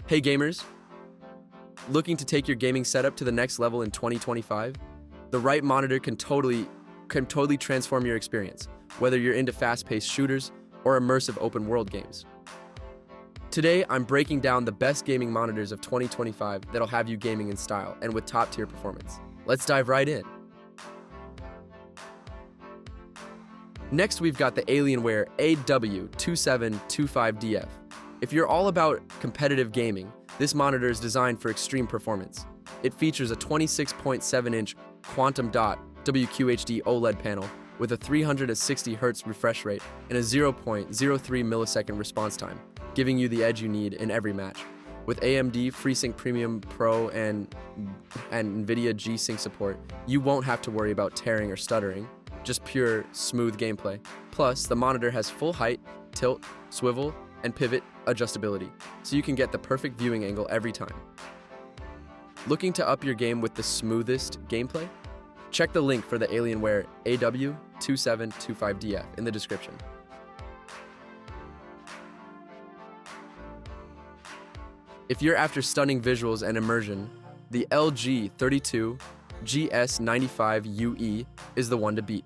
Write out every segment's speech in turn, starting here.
Hey gamers, looking to take your gaming setup to the next level in 2025? The right monitor can totally transform your experience, whether you're into fast-paced shooters or immersive open-world games. Today, I'm breaking down the best gaming monitors of 2025 that'll have you gaming in style and with top-tier performance. Let's dive right in. Next, we've got the Alienware AW2725DF. If you're all about competitive gaming, this monitor is designed for extreme performance. It features a 26.7-inch quantum dot WQHD OLED panel with a 360 Hz refresh rate and a 0.03 millisecond response time, giving you the edge you need in every match. With AMD FreeSync Premium Pro and NVIDIA G-Sync support, you won't have to worry about tearing or stuttering, just pure, smooth gameplay. Plus, the monitor has full height, tilt, swivel, and pivot adjustability, so you can get the perfect viewing angle every time. Looking to up your game with the smoothest gameplay? Check the link for the Alienware AW2725DF in the description. If you're after stunning visuals and immersion, the LG 32 GS95UE is the one to beat.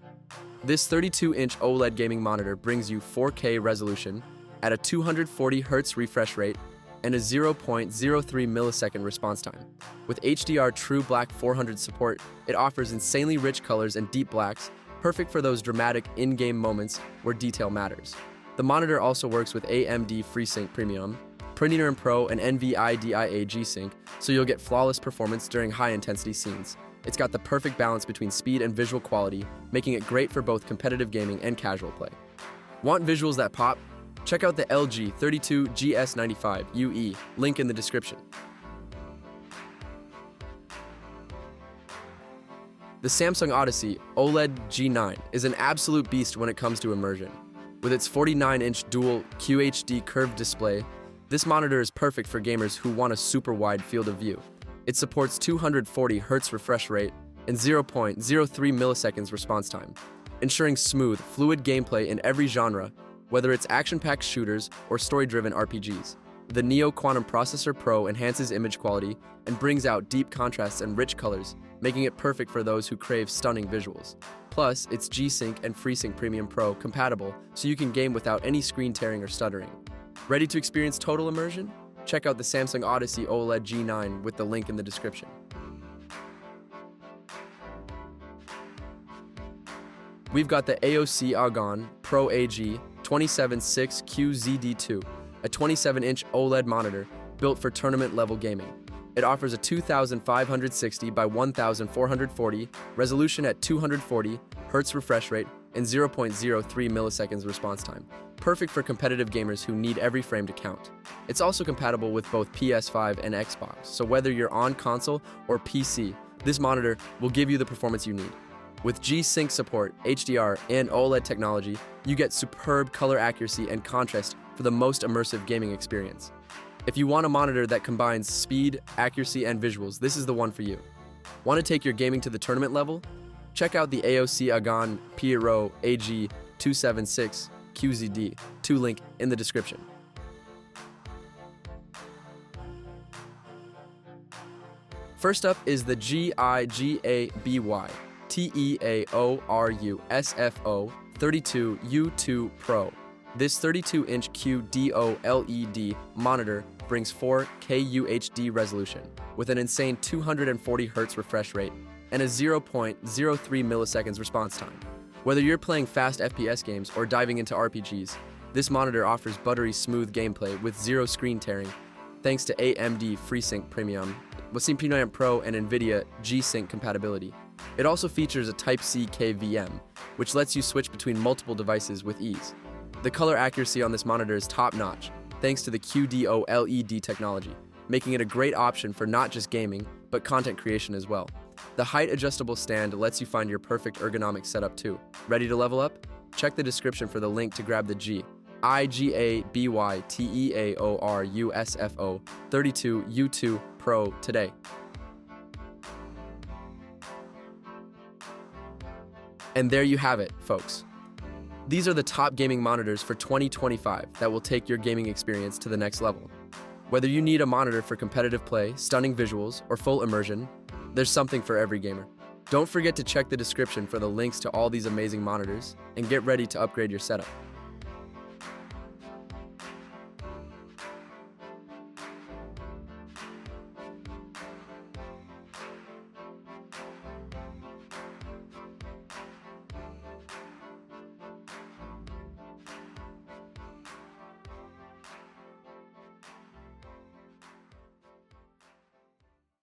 This 32-inch OLED gaming monitor brings you 4K resolution at a 240 Hz refresh rate and a 0.03 millisecond response time. With HDR True Black 400 support, it offers insanely rich colors and deep blacks, perfect for those dramatic in-game moments where detail matters. The monitor also works with AMD FreeSync Premium Pro, and NVIDIA G-Sync, so you'll get flawless performance during high-intensity scenes. It's got the perfect balance between speed and visual quality, making it great for both competitive gaming and casual play. Want visuals that pop? Check out the LG 32 GS95UE, link in the description. The Samsung Odyssey OLED G9 is an absolute beast when it comes to immersion. With its 49-inch dual QHD curved display, this monitor is perfect for gamers who want a super wide field of view. It supports 240 Hz refresh rate and 0.03 milliseconds response time, ensuring smooth, fluid gameplay in every genre, whether it's action-packed shooters or story-driven RPGs. The Neo Quantum Processor Pro enhances image quality and brings out deep contrasts and rich colors, making it perfect for those who crave stunning visuals. Plus, it's G-Sync and FreeSync Premium Pro compatible, so you can game without any screen tearing or stuttering. Ready to experience total immersion? Check out the Samsung Odyssey OLED G9 with the link in the description. We've got the AOC Agon PRO AG276QZD2, a 27-inch OLED monitor built for tournament-level gaming. It offers a 2560 by 1440 resolution at 240 Hz refresh rate and 0.03 milliseconds response time, perfect for competitive gamers who need every frame to count. It's also compatible with both PS5 and Xbox, so whether you're on console or PC, this monitor will give you the performance you need. With G-Sync support, HDR, and OLED technology, you get superb color accuracy and contrast for the most immersive gaming experience. If you want a monitor that combines speed, accuracy, and visuals, this is the one for you. Want to take your gaming to the tournament level? Check out the AOC Agon PRO AG276QZD2 link in the description. First up is the GIGABYT 32U2 Pro. This 32-inch QD-OLED monitor brings 4K UHD resolution with an insane 240 Hz refresh rate and a 0.03 milliseconds response time. Whether you're playing fast FPS games or diving into RPGs, this monitor offers buttery smooth gameplay with zero screen tearing thanks to AMD FreeSync Premium Pro and NVIDIA G-Sync compatibility. It also features a Type-C KVM, which lets you switch between multiple devices with ease. The color accuracy on this monitor is top-notch, thanks to the QD-OLED technology, making it a great option for not just gaming, but content creation as well. The height-adjustable stand lets you find your perfect ergonomic setup too. Ready to level up? Check the description for the link to grab the GIGABYT 32U2 Pro today. And there you have it, folks. These are the top gaming monitors for 2025 that will take your gaming experience to the next level. Whether you need a monitor for competitive play, stunning visuals, or full immersion, there's something for every gamer. Don't forget to check the description for the links to all these amazing monitors and get ready to upgrade your setup.